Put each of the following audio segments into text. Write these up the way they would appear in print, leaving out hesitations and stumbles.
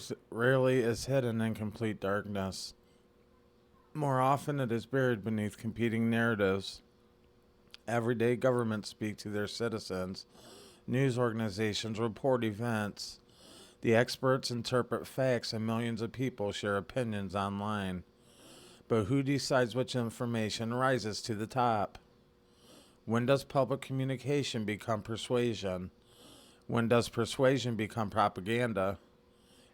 truth rarely is hidden in complete darkness. More often, it is buried beneath competing narratives. Everyday governments speak to their citizens. News organizations report events. The experts interpret facts, and millions of people share opinions online. But who decides which information rises to the top? When does public communication become persuasion? When does persuasion become propaganda?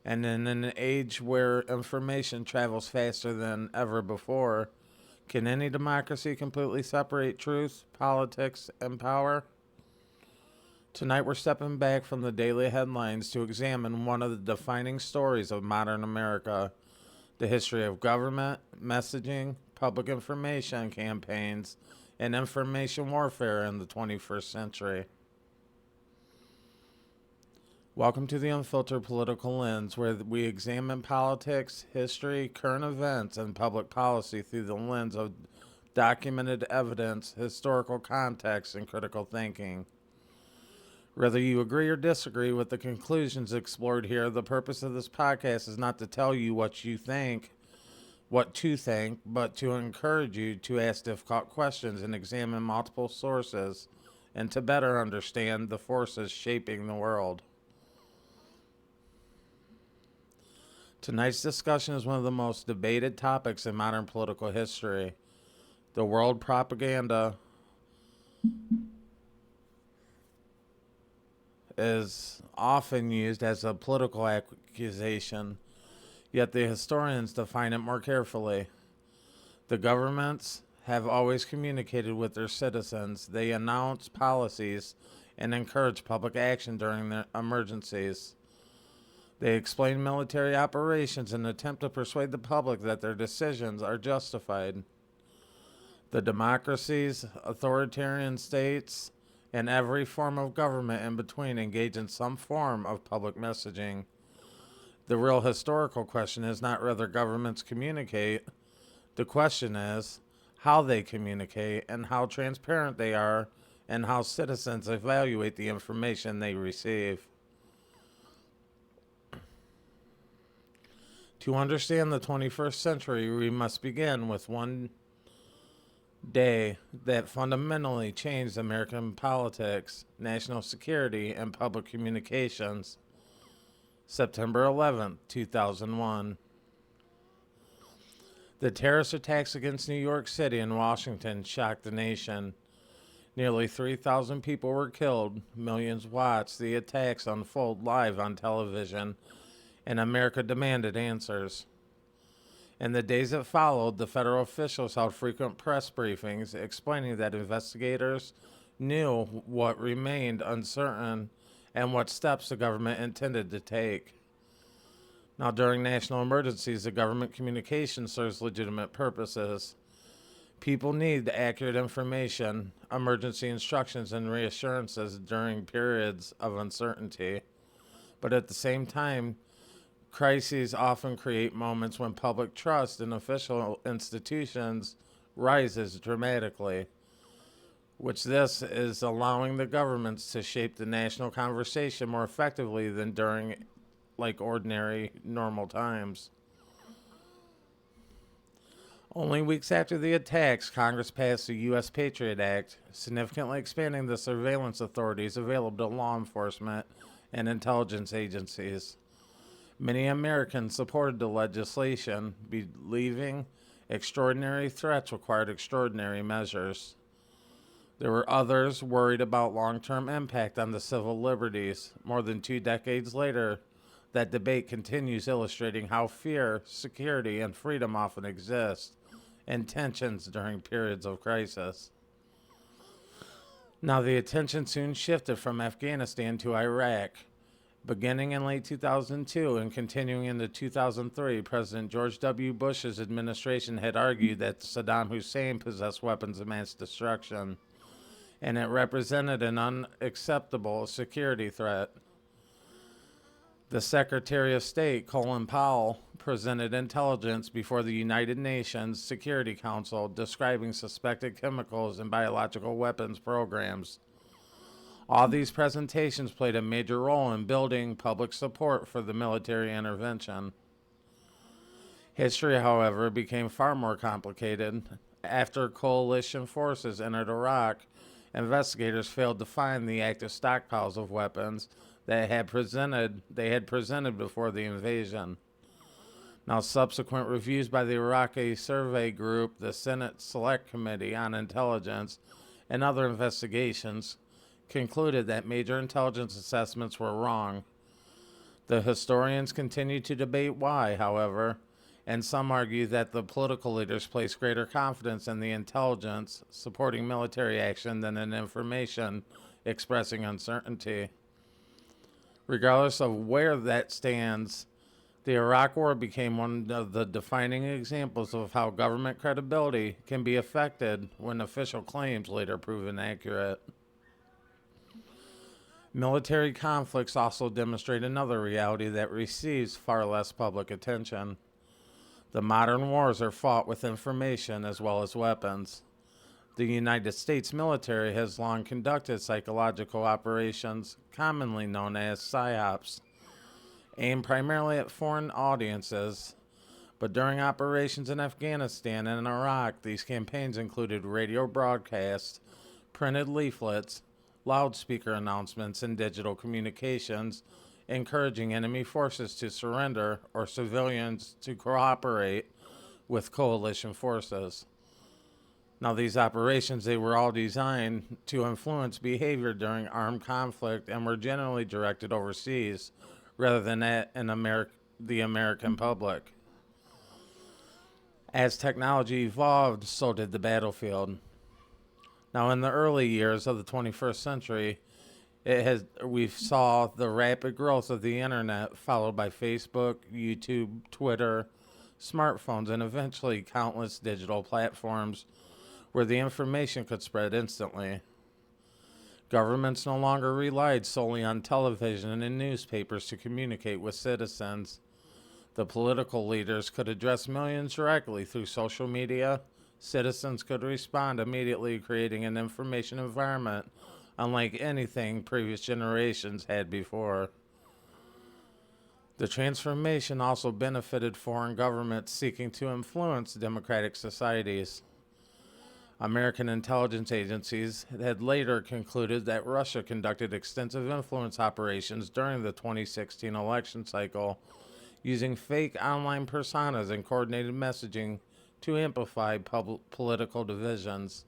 And in an age where information travels faster than ever before, can any democracy completely separate truth, politics, and power? Tonight we're stepping back from the daily headlines to examine one of the defining stories of modern America, the history of government, messaging, public information campaigns, and information warfare in the 21st century. Welcome to the Unfiltered Political Lens, where we examine politics, history, current events, and public policy through the lens of documented evidence, historical context, and critical thinking. Whether you agree or disagree with the conclusions explored here, the purpose of this podcast is not to tell you what to think, but to encourage you to ask difficult questions and examine multiple sources, and to better understand the forces shaping the world. Tonight's discussion is one of the most debated topics in modern political history. The world propaganda is often used as a political accusation, yet the historians define it more carefully. The governments have always communicated with their citizens. They announce policies and encourage public action during their emergencies. They explain military operations and attempt to persuade the public that their decisions are justified. The democracies, authoritarian states, and every form of government in between engage in some form of public messaging. The real historical question is not whether governments communicate. The question is how they communicate and how transparent they are and how citizens evaluate the information they receive. To understand the 21st century, we must begin with one day that fundamentally changed American politics, national security, and public communications. September 11th, 2001. The terrorist attacks against New York City and Washington shocked the nation. Nearly 3,000 people were killed, millions watched the attacks unfold live on television, and America demanded answers. In the days that followed, the federal officials held frequent press briefings explaining that investigators knew what remained uncertain and what steps the government intended to take. Now, during national emergencies, the government communication serves legitimate purposes. People need accurate information, emergency instructions, and reassurances during periods of uncertainty. But at the same time, crises often create moments when public trust in official institutions rises dramatically, which this is allowing the governments to shape the national conversation more effectively than during ordinary normal times. Only weeks after the attacks, Congress passed the U.S. Patriot Act, significantly expanding the surveillance authorities available to law enforcement and intelligence agencies. Many Americans supported the legislation, believing extraordinary threats required extraordinary measures. There were others worried about long-term impact on the civil liberties. More than 2 decades later, that debate continues, illustrating how fear, security, and freedom often exist, and tensions during periods of crisis. Now, the attention soon shifted from Afghanistan to Iraq. Beginning in late 2002 and continuing into 2003, President George W. Bush's administration had argued that Saddam Hussein possessed weapons of mass destruction, and it represented an unacceptable security threat. The Secretary of State, Colin Powell, presented intelligence before the United Nations Security Council describing suspected chemicals and biological weapons programs. All these presentations played a major role in building public support for the military intervention. History, however, became far more complicated. After coalition forces entered Iraq, investigators failed to find the active stockpiles of weapons that they had presented before the invasion. Now, subsequent reviews by the Iraqi Survey Group, the Senate Select Committee on Intelligence, and other investigations concluded that major intelligence assessments were wrong. The historians continue to debate why, however, and some argue that the political leaders place greater confidence in the intelligence supporting military action than in information expressing uncertainty. Regardless of where that stands, the Iraq War became one of the defining examples of how government credibility can be affected when official claims later prove inaccurate. Military conflicts also demonstrate another reality that receives far less public attention. The modern wars are fought with information as well as weapons. The United States military has long conducted psychological operations, commonly known as PSYOPs, aimed primarily at foreign audiences, but during operations in Afghanistan and Iraq, these campaigns included radio broadcasts, printed leaflets, loudspeaker announcements, and digital communications, encouraging enemy forces to surrender or civilians to cooperate with coalition forces. Now, these operations, they were all designed to influence behavior during armed conflict and were generally directed overseas rather than at the American public. As technology evolved, so did the battlefield. Now, in the early years of the 21st century, we saw the rapid growth of the internet, followed by Facebook, YouTube, Twitter, smartphones, and eventually countless digital platforms where the information could spread instantly. Governments no longer relied solely on television and newspapers to communicate with citizens. The political leaders could address millions directly through social media. Citizens could respond immediately, creating an information environment unlike anything previous generations had before. The transformation also benefited foreign governments seeking to influence democratic societies. American intelligence agencies had later concluded that Russia conducted extensive influence operations during the 2016 election cycle, using fake online personas and coordinated messaging to amplify political divisions.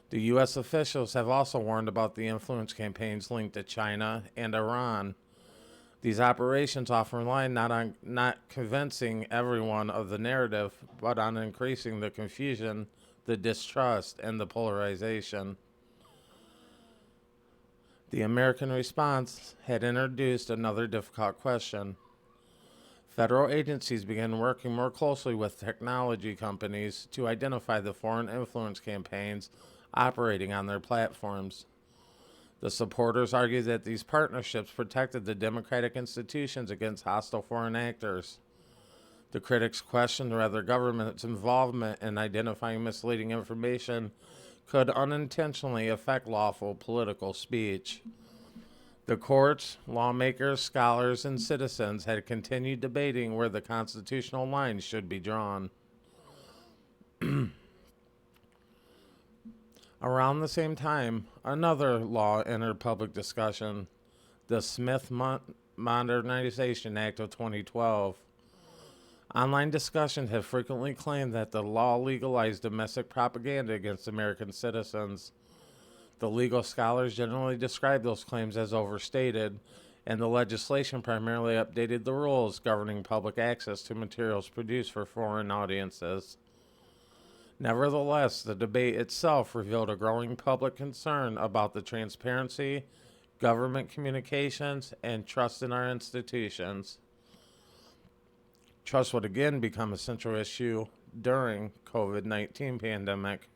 The U.S. officials have also warned about the influence campaigns linked to China and Iran. These operations often rely not on convincing everyone of the narrative, but on increasing the confusion, the distrust, and the polarization. The American response had introduced another difficult question. Federal agencies began working more closely with technology companies to identify the foreign influence campaigns operating on their platforms. The supporters argued that these partnerships protected the democratic institutions against hostile foreign actors. The critics questioned whether government's involvement in identifying misleading information could unintentionally affect lawful political speech. The courts, lawmakers, scholars, and citizens had continued debating where the constitutional lines should be drawn. Around the same time, another law entered public discussion, the Smith Modernization Act of 2012. Online discussions have frequently claimed that the law legalized domestic propaganda against American citizens. The legal scholars generally describe those claims as overstated, and the legislation primarily updated the rules governing public access to materials produced for foreign audiences. Nevertheless, the debate itself revealed a growing public concern about the transparency, government communications, and trust in our institutions. Trust would again become a central issue during COVID-19 pandemic.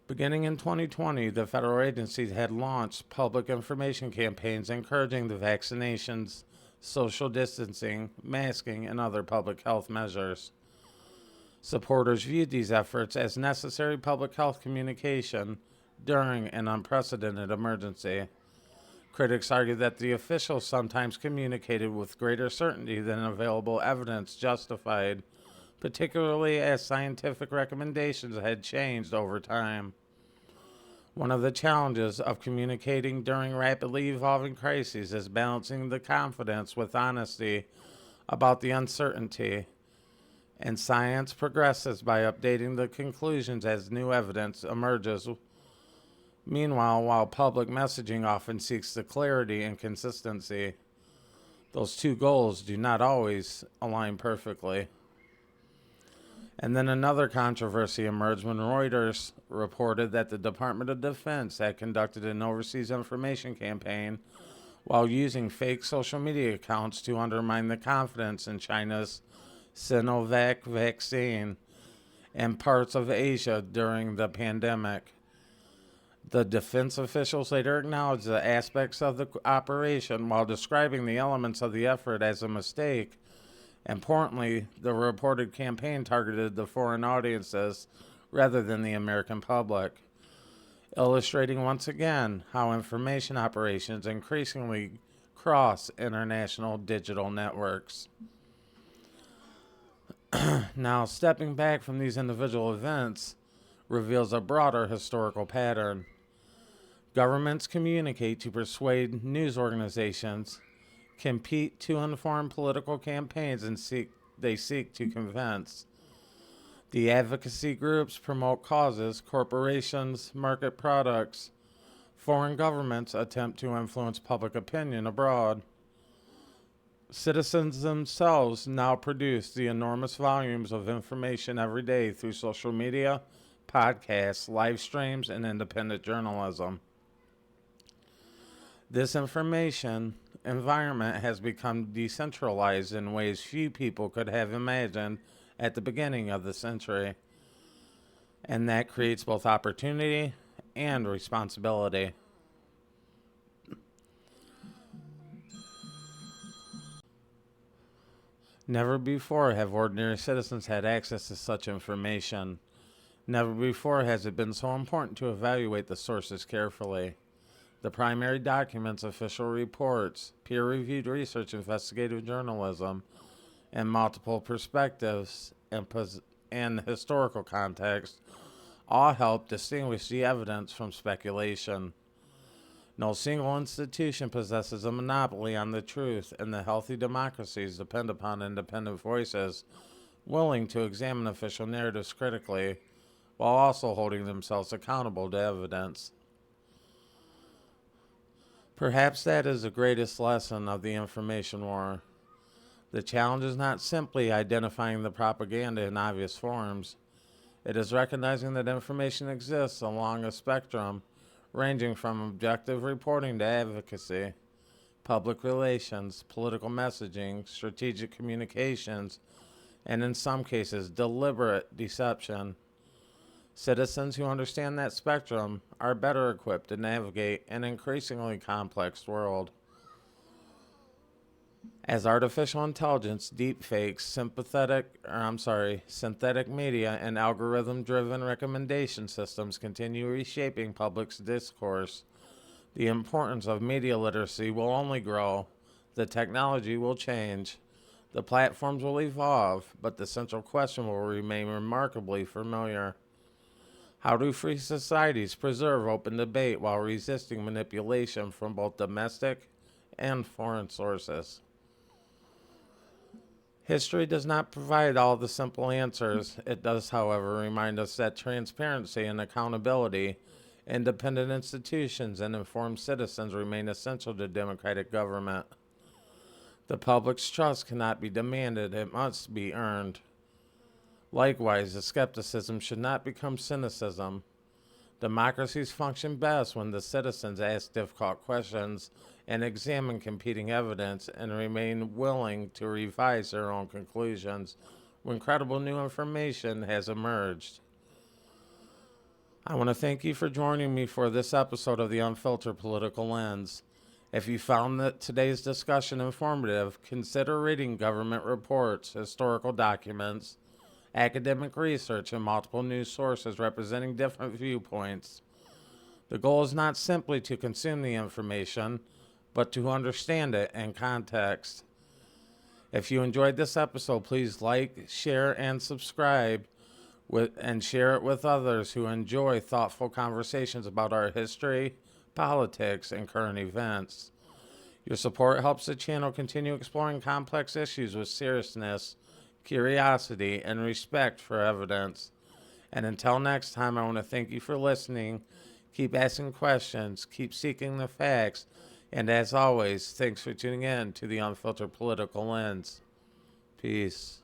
Beginning in 2020, the federal agencies had launched public information campaigns encouraging the vaccinations, social distancing, masking, and other public health measures. Supporters viewed these efforts as necessary public health communication during an unprecedented emergency. Critics argue that the officials sometimes communicated with greater certainty than available evidence justified, particularly as scientific recommendations had changed over time. One of the challenges of communicating during rapidly evolving crises is balancing the confidence with honesty about the uncertainty, and science progresses by updating the conclusions as new evidence emerges. Meanwhile, while public messaging often seeks the clarity and consistency, those two goals do not always align perfectly. And then another controversy emerged when Reuters reported that the Department of Defense had conducted an overseas information campaign while using fake social media accounts to undermine the confidence in China's Sinovac vaccine and parts of Asia during the pandemic. The defense officials later acknowledged the aspects of the operation while describing the elements of the effort as a mistake. Importantly, the reported campaign targeted the foreign audiences rather than the American public, illustrating once again how information operations increasingly cross international digital networks. Now, stepping back from these individual events reveals a broader historical pattern. Governments communicate to persuade news organizations, compete to inform political campaigns, and they seek to convince. The advocacy groups promote causes, corporations market products, foreign governments attempt to influence public opinion abroad. Citizens themselves now produce the enormous volumes of information every day through social media, podcasts, live streams, and independent journalism. This information environment has become decentralized in ways few people could have imagined at the beginning of the century, and that creates both opportunity and responsibility. Never before have ordinary citizens had access to such information. Never before has it been so important to evaluate the sources carefully. The primary documents, official reports, peer-reviewed research, investigative journalism, and multiple perspectives and historical context all help distinguish the evidence from speculation. No single institution possesses a monopoly on the truth, and the healthy democracies depend upon independent voices willing to examine official narratives critically while also holding themselves accountable to evidence. Perhaps that is the greatest lesson of the information war. The challenge is not simply identifying the propaganda in obvious forms. It is recognizing that information exists along a spectrum ranging from objective reporting to advocacy, public relations, political messaging, strategic communications, and in some cases, deliberate deception. Citizens who understand that spectrum are better equipped to navigate an increasingly complex world. As artificial intelligence, deepfakes, synthetic media, and algorithm-driven recommendation systems continue reshaping public discourse, the importance of media literacy will only grow. The technology will change. The platforms will evolve, but the central question will remain remarkably familiar. How do free societies preserve open debate while resisting manipulation from both domestic and foreign sources? History does not provide all the simple answers. It does, however, remind us that transparency and accountability, independent institutions, and informed citizens remain essential to democratic government. The public's trust cannot be demanded, it must be earned. Likewise, the skepticism should not become cynicism. Democracies function best when the citizens ask difficult questions and examine competing evidence and remain willing to revise their own conclusions when credible new information has emerged. I want to thank you for joining me for this episode of the Unfiltered Political Lens. If you found that today's discussion informative, consider reading government reports, historical documents, academic research, and multiple news sources representing different viewpoints. The goal is not simply to consume the information, but to understand it in context. If you enjoyed this episode, please like, share, and subscribe and share it with others who enjoy thoughtful conversations about our history, politics, and current events. Your support helps the channel continue exploring complex issues with seriousness, curiosity, and respect for evidence. And until next time, I want to thank you for listening. Keep asking questions, keep seeking the facts, and as always, thanks for tuning in to the Unfiltered Political Lens. Peace.